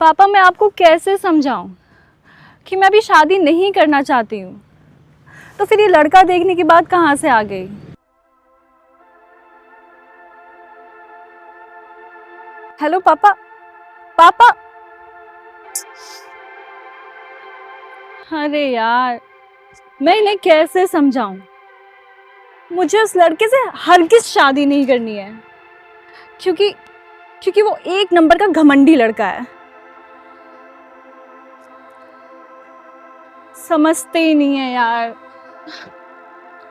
पापा मैं आपको कैसे समझाऊं कि मैं अभी शादी नहीं करना चाहती हूँ, तो फिर ये लड़का देखने की बात कहाँ से आ गई? हेलो पापा, पापा। अरे यार, मैं इन्हें कैसे समझाऊं? मुझे उस लड़के से हरगिज शादी नहीं करनी है, क्योंकि क्योंकि वो एक नंबर का घमंडी लड़का है। समझते ही नहीं है यार।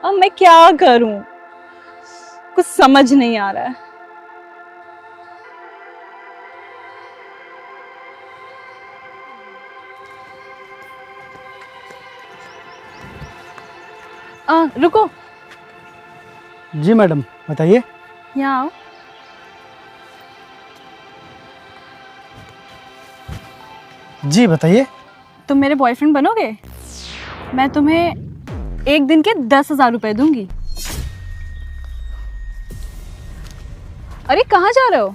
अब मैं क्या करूं, कुछ समझ नहीं आ रहा है। रुको। जी मैडम, बताइए। यहाँ आओ। जी बताइए। तुम मेरे बॉयफ्रेंड बनोगे? मैं तुम्हें एक दिन के 10,000 रुपए दूंगी। अरे कहाँ जा रहे हो?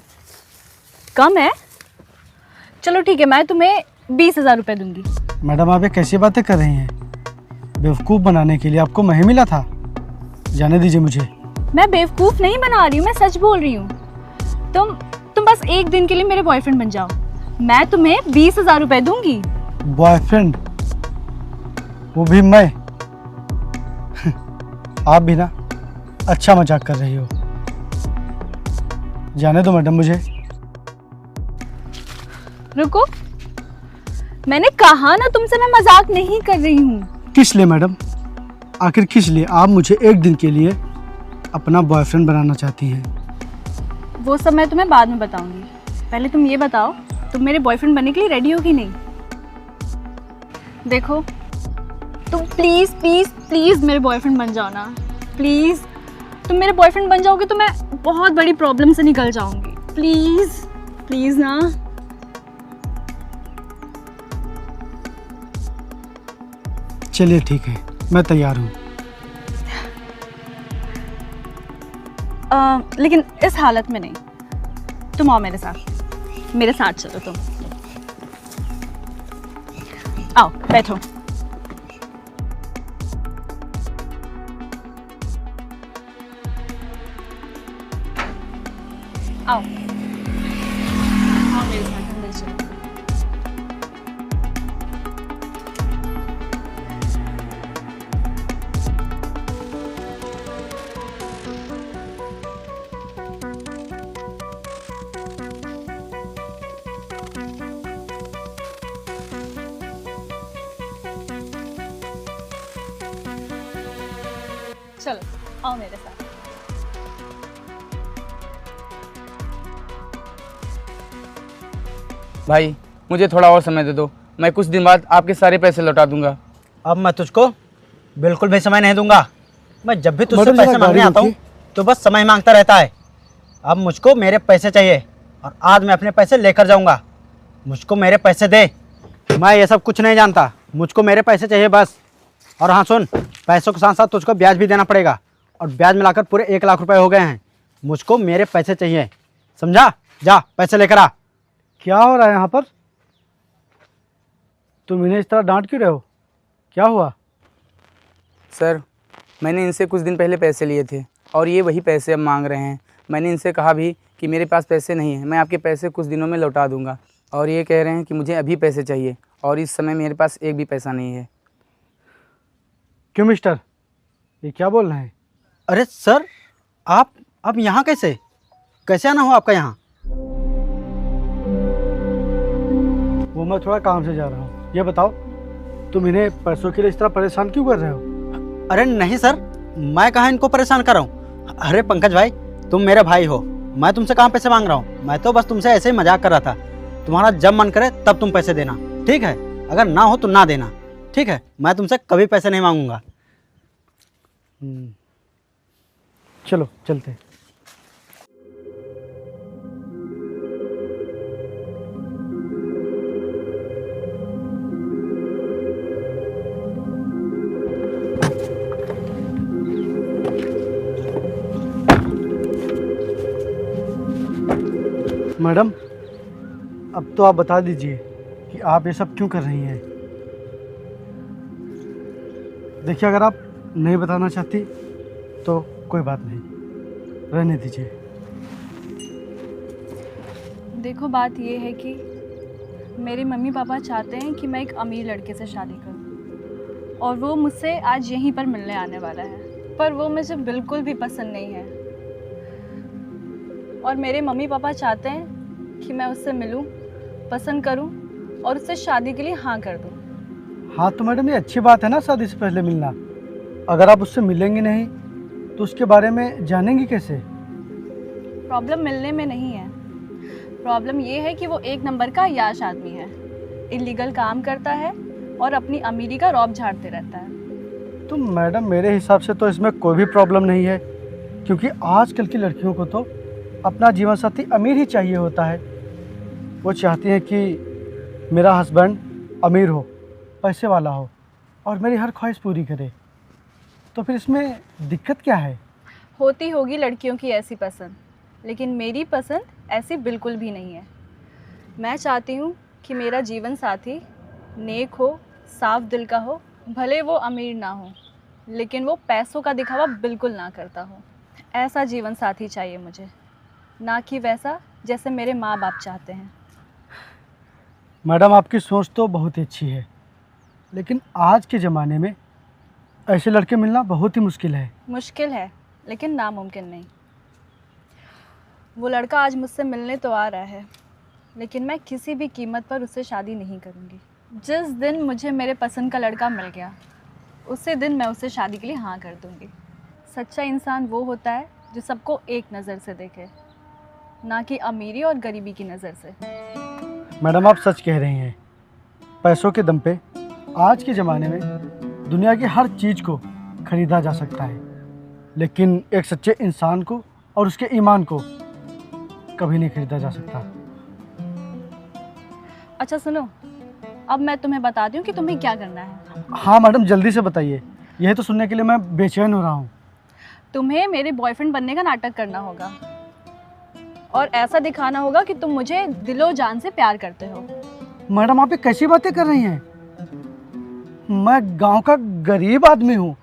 कम है? चलो ठीक है, मैं तुम्हें 20,000 रुपए दूंगी। मैडम आप ये कैसी बातें कर रही हैं? बेवकूफ़ बनाने के लिए आपको मैं ही मिला था। जाने दीजिए मुझे। मैं बेवकूफ नहीं बना रही हूँ, मैं सच बोल रही हूँ। तुम बस एक दिन के लिए मेरे बॉयफ्रेंड बन जाओ, मैं तुम्हें 20,000 रुपए दूंगी। बॉयफ्रेंड? वो भी मैं? आप भी ना अच्छा मजाक कर रही हो। जाने दो मैडम मुझे। रुको, मैंने कहा ना तुमसे मैं मजाक नहीं कर रही हूँ। किस लिए मैडम? आखिर किस लिए आप मुझे एक दिन के लिए अपना बॉयफ्रेंड बनाना चाहती हैं? वो सब मैं तुम्हें बाद में बताऊंगी। पहले तुम ये बताओ, तुम मेरे बॉयफ्रेंड बनने के लिए रेडी हो कि नहीं? देखो, तुम प्लीज प्लीज प्लीज मेरे बॉयफ्रेंड बन जाओ ना, प्लीज। तुम मेरे बॉयफ्रेंड बन जाओगे तो मैं बहुत बड़ी प्रॉब्लम से निकल जाऊंगी। प्लीज प्लीज ना। चलिए ठीक है, मैं तैयार हूँ। लेकिन इस हालत में नहीं। तुम आओ मेरे साथ, मेरे साथ चलो। तुम आओ, बैठो। आओ आओ मेरे साथ, अंदर चलो। चलो आओ मेरे साथ। भाई मुझे थोड़ा और समय दे दो, मैं कुछ दिन बाद आपके सारे पैसे लौटा दूंगा। अब मैं तुझको बिल्कुल भी समय नहीं दूंगा। मैं जब भी तुझसे मैडम, पैसे जरा मांगने गाड़ी आता हूँ रोकिए। तो बस समय मांगता रहता है। अब मुझको मेरे पैसे चाहिए और आज मैं अपने पैसे लेकर जाऊँगा। मुझको मेरे पैसे दे। मैं ये सब कुछ नहीं जानता, मुझको मेरे पैसे चाहिए बस। और हाँ सुन, पैसों के साथ साथ तुझको ब्याज भी देना पड़ेगा, और ब्याज मिलाकर पूरे 1 लाख रुपए हो गए हैं। मुझको मेरे पैसे चाहिए, समझा? जा पैसे लेकर आ। क्या हो रहा है यहाँ पर? तुम इन्हें इस तरह डांट क्यों रहे हो? क्या हुआ? सर, मैंने इनसे कुछ दिन पहले पैसे लिए थे और ये वही पैसे अब मांग रहे हैं। मैंने इनसे कहा भी कि मेरे पास पैसे नहीं हैं, मैं आपके पैसे कुछ दिनों में लौटा दूंगा, और ये कह रहे हैं कि मुझे अभी पैसे चाहिए और इस समय मेरे पास एक भी पैसा नहीं है। क्यों मिस्टर, ये क्या बोल रहे हैं? अरे सर, आप यहाँ कैसे कैसे आना हो आपका यहाँ? वो मैं थोड़ा काम से जा रहा हूँ। ये बताओ, तुम इन्हें पैसों के लिए इस तरह परेशान क्यों कर रहे हो? अरे नहीं सर, मैं कहाँ इनको परेशान कर रहा हूँ। अरे पंकज भाई, तुम मेरे भाई हो, मैं तुमसे कहाँ पैसे मांग रहा हूँ। मैं तो बस तुमसे ऐसे ही मजाक कर रहा था। तुम्हारा जब मन करे तब तुम पैसे देना, ठीक है? अगर ना हो तो ना देना, ठीक है? मैं तुमसे कभी पैसे नहीं मांगूंगा। चलो चलते हैं। मैडम, अब तो आप बता दीजिए कि आप ये सब क्यों कर रही हैं। देखिए, अगर आप नहीं बताना चाहती तो कोई बात नहीं, रहने दीजिए। देखो, बात ये है कि मेरे मम्मी पापा चाहते हैं कि मैं एक अमीर लड़के से शादी करूं, और वो मुझसे आज यहीं पर मिलने आने वाला है, पर वो मुझे बिल्कुल भी पसंद नहीं है। और मेरे मम्मी पापा चाहते हैं कि मैं उससे मिलूं, पसंद करूं और उससे शादी के लिए हाँ कर दूं। हाँ तो मैडम, ये अच्छी बात है ना शादी से पहले मिलना। अगर आप उससे मिलेंगी नहीं तो उसके बारे में जानेंगी कैसे? प्रॉब्लम मिलने में नहीं है, प्रॉब्लम ये है कि वो एक नंबर का याश आदमी है, इलीगल काम करता है और अपनी अमीरी का रौब झाड़ते रहता है। तो मैडम, मेरे हिसाब से तो इसमें कोई भी प्रॉब्लम नहीं है, क्योंकि आजकल की लड़कियों को तो अपना जीवन साथी अमीर ही चाहिए होता है। वो चाहती हैं कि मेरा हस्बैंड अमीर हो, पैसे वाला हो और मेरी हर ख्वाहिश पूरी करे। तो फिर इसमें दिक्कत क्या है? होती होगी लड़कियों की ऐसी पसंद, लेकिन मेरी पसंद ऐसी बिल्कुल भी नहीं है। मैं चाहती हूँ कि मेरा जीवन साथी नेक हो, साफ दिल का हो, भले वो अमीर ना हो, लेकिन वो पैसों का दिखावा बिल्कुल ना करता हो। ऐसा जीवन साथी चाहिए मुझे, ना कि वैसा जैसे मेरे माँ बाप चाहते हैं। मैडम, आपकी सोच तो बहुत ही अच्छी है, लेकिन आज के ज़माने में ऐसे लड़के मिलना बहुत ही मुश्किल है। मुश्किल है, लेकिन नामुमकिन नहीं। वो लड़का आज मुझसे मिलने तो आ रहा है, लेकिन मैं किसी भी कीमत पर उससे शादी नहीं करूँगी। जिस दिन मुझे मेरे पसंद का लड़का मिल गया, उसी दिन मैं उससे शादी के लिए हाँ कर दूँगी। सच्चा इंसान वो होता है जो सबको एक नज़र से देखे, ना कि अमीरी और गरीबी की नज़र से। मैडम, आप सच कह रही हैं। पैसों के दम पे आज के ज़माने में दुनिया की हर चीज़ को खरीदा जा सकता है, लेकिन एक सच्चे इंसान को और उसके ईमान को कभी नहीं खरीदा जा सकता। अच्छा सुनो, अब मैं तुम्हें बताती हूँ कि तुम्हें क्या करना है। हाँ मैडम, जल्दी से बताइए, यही तो सुनने के लिए मैं बेचैन हो रहा हूँ। तुम्हें मेरे बॉयफ्रेंड बनने का नाटक करना होगा और ऐसा दिखाना होगा कि तुम मुझे दिलो जान से प्यार करते हो। मैडम, आप ये कैसी बातें कर रही हैं? मैं गांव का गरीब आदमी हूँ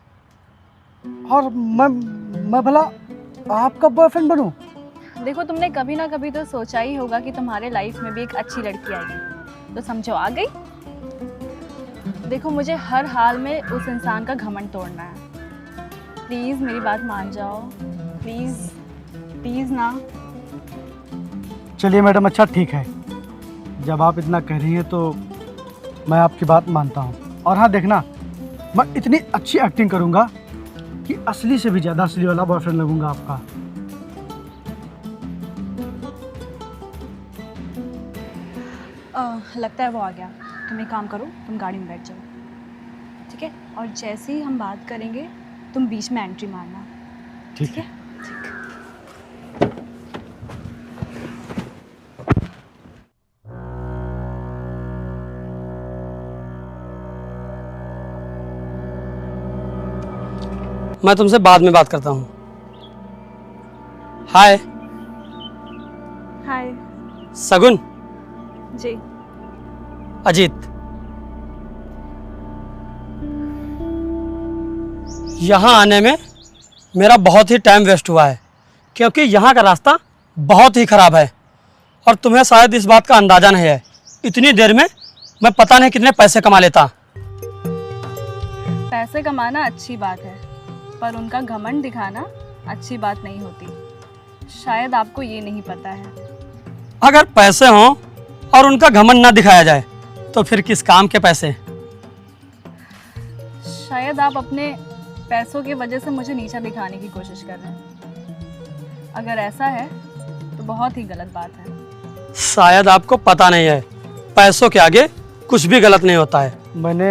और मैं भला आपका बॉयफ्रेंड बनूं? देखो, तुमने कभी ना कभी तो सोचा ही होगा कि तुम्हारे लाइफ में भी एक अच्छी लड़की आएगी, तो समझो आ गई। देखो, मुझे हर हाल में उस इंसान का घमंड तोड़ना है। प्लीज़ मेरी बात मान जाओ, प्लीज़ प्लीज़ ना। चलिए मैडम, अच्छा ठीक है, जब आप इतना कह रही हैं तो मैं आपकी बात मानता हूँ। और हाँ देखना, मैं इतनी अच्छी एक्टिंग करूँगा कि असली से भी ज़्यादा असली वाला बॉयफ्रेंड लगूंगा आपका। लगता है वो आ गया। तुम एक काम करो, तुम गाड़ी में बैठ जाओ, ठीक है? और जैसे ही हम बात करेंगे तुम बीच में एंट्री मारना, ठीक है। मैं तुमसे बाद में बात करता हूँ। हाय। हाय। सगुन। जी। अजीत। यहाँ आने में मेरा बहुत ही टाइम वेस्ट हुआ है, क्योंकि यहाँ का रास्ता बहुत ही ख़राब है और तुम्हें शायद इस बात का अंदाज़ा नहीं है। इतनी देर में मैं पता नहीं कितने पैसे कमा लेता। पैसे कमाना अच्छी बात है, पर उनका घमंड दिखाना अच्छी बात नहीं होती। शायद आपको ये नहीं पता है। अगर पैसे हों और उनका घमंड ना दिखाया जाए तो फिर किस काम के पैसे? शायद आप अपने पैसों की वजह से मुझे नीचा दिखाने की कोशिश कर रहे हैं। अगर ऐसा है तो बहुत ही गलत बात है। शायद आपको पता नहीं है, पैसों के आगे कुछ भी गलत नहीं होता है। मैंने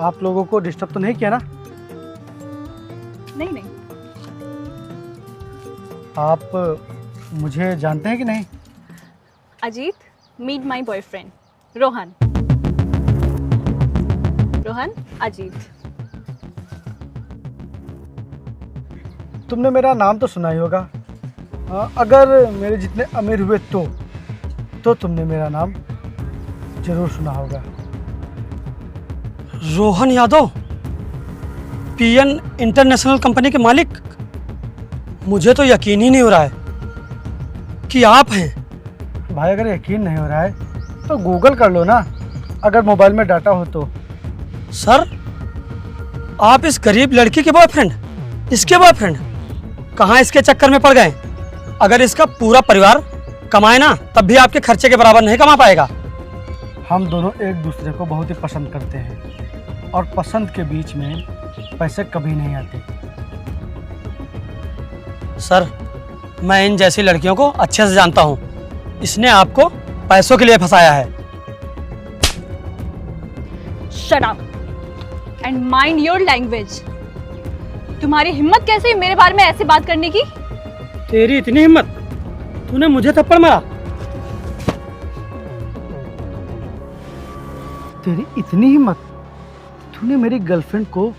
आप लोगों को डिस्टर्ब तो नहीं किया ना? नहीं नहीं। आप मुझे जानते हैं कि नहीं? Ajit, meet my boyfriend Rohan. Rohan, Ajit. तुमने मेरा नाम तो सुना ही होगा। अगर मेरे जितने अमीर हुए तो तो तुमने मेरा नाम जरूर सुना होगा। Rohan Yadav, PN international company के मालिक? मुझे तो यकीन ही नहीं हो रहा है कि आप हैं। भाई अगर यकीन नहीं हो रहा है तो गूगल कर लो ना, अगर मोबाइल में डाटा हो तो। सर, आप इस गरीब लड़की के बॉयफ्रेंड, इसके बॉयफ्रेंड, कहाँ इसके चक्कर में पड़ गए? अगर इसका पूरा परिवार कमाए ना, तब भी आपके खर्चे के बराबर नहीं कमा पाएगा। हम दोनों एक दूसरे को बहुत ही पसंद करते हैं और पसंद के बीच में पैसे कभी नहीं आते। सर, मैं इन जैसी लड़कियों को अच्छे से जानता हूँ। इसने आपको पैसों के लिए फंसाया है। Shut up and mind your language. तुम्हारी हिम्मत कैसे हुई मेरे बारे में ऐसी बात करने की? तेरी इतनी हिम्मत, तूने मुझे थप्पड़ मारा? तेरी इतनी हिम्मत, तूने मेरी गर्लफ्रेंड को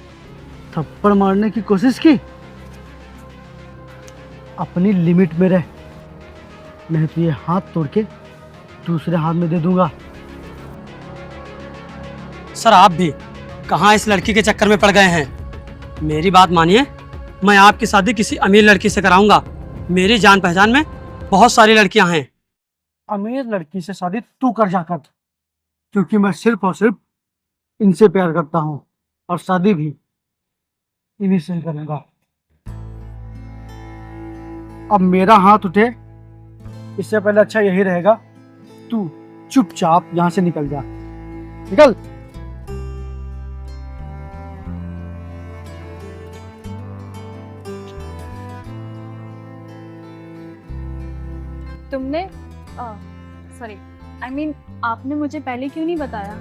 थप्पड़ मारने की कोशिश की? अपनी लिमिट में रह, नहीं तो ये हाथ तोड़ के दूसरे हाथ में दे दूंगा। सर, आप भी कहाँ इस लड़की के चक्कर में पड़ गए हैं? मेरी बात मानिए, मैं आपकी शादी किसी अमीर लड़की से कराऊंगा। मेरी जान पहचान में बहुत सारी लड़कियां हैं। अमीर लड़की से शादी तू कर जाकर, क्योंकि मैं सिर्फ और सिर्फ इनसे प्यार करता हूँ और शादी भी इन्हीं से करूंगा। अब मेरा हाथ उठे इससे पहले अच्छा यही रहेगा तू चुपचाप यहाँ से निकल जा। निकल। तुमने सॉरी आई मीन आपने मुझे पहले क्यों नहीं बताया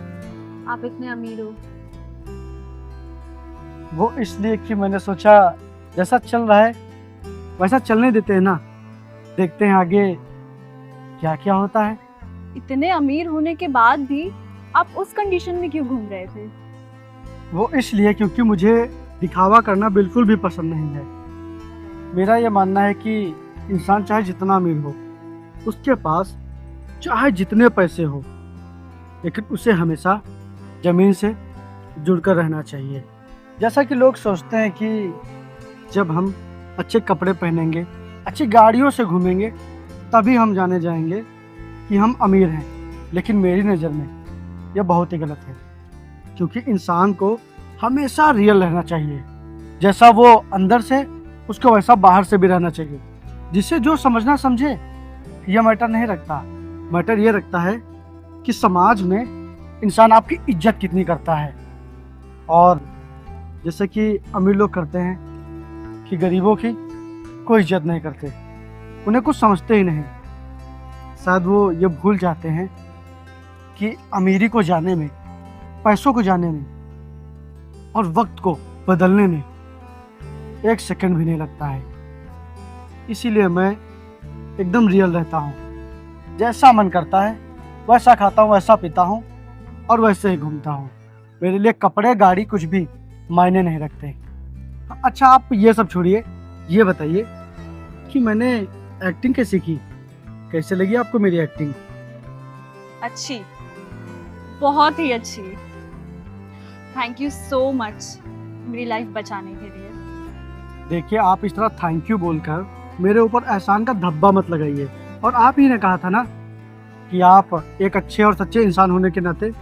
आप इतने अमीर हो? वो इसलिए कि मैंने सोचा जैसा चल रहा है वैसा चलने देते हैं ना, देखते हैं आगे क्या क्या होता है। इतने अमीर होने के बाद भी आप उस कंडीशन में क्यों घूम रहे थे? वो इसलिए क्योंकि मुझे दिखावा करना बिल्कुल भी पसंद नहीं है। मेरा ये मानना है कि इंसान चाहे जितना अमीर हो, उसके पास चाहे जितने पैसे हो, लेकिन उसे हमेशा ज़मीन से जुड़कर रहना चाहिए। जैसा कि लोग सोचते हैं कि जब हम अच्छे कपड़े पहनेंगे, अच्छी गाड़ियों से घूमेंगे, तभी हम जाने जाएंगे कि हम अमीर हैं, लेकिन मेरी नज़र में यह बहुत ही गलत है। क्योंकि इंसान को हमेशा रियल रहना चाहिए, जैसा वो अंदर से उसको वैसा बाहर से भी रहना चाहिए। जिसे जो समझना समझे, यह मैटर नहीं रखता। मैटर ये रखता है कि समाज में इंसान आपकी इज्जत कितनी करता है। और जैसे कि अमीर लोग करते हैं कि गरीबों की कोई इज्जत नहीं करते, उन्हें कुछ समझते ही नहीं। शायद वो ये भूल जाते हैं कि अमीरी को जाने में, पैसों को जाने में और वक्त को बदलने में 1 सेकंड भी नहीं लगता है। इसीलिए मैं एकदम रियल रहता हूँ। जैसा मन करता है वैसा खाता हूँ, वैसा पीता हूँ और वैसे ही घूमता हूँ। मेरे लिए कपड़े गाड़ी कुछ भी मायने नहीं रखते। अच्छा, आप ये सब छोड़िए, ये बताइए कि मैंने एक्टिंग कैसे की, कैसे लगी आपको मेरी एक्टिंग? अच्छी, बहुत ही अच्छी। थैंक यू सो मच मेरी लाइफ बचाने के लिए। देखिए, आप इस तरह थैंक यू बोलकर मेरे ऊपर एहसान का धब्बा मत लगाइए। और आप ही ने कहा था ना कि आप एक अच्छे और सच्चे इंसान होने के नाते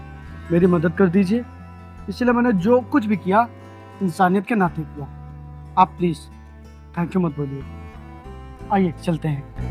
मेरी मदद कर दीजिए, इसलिए मैंने जो कुछ भी किया इंसानियत के नाते किया। आप प्लीज़ थैंक यू मत बोलिए। आइए चलते हैं।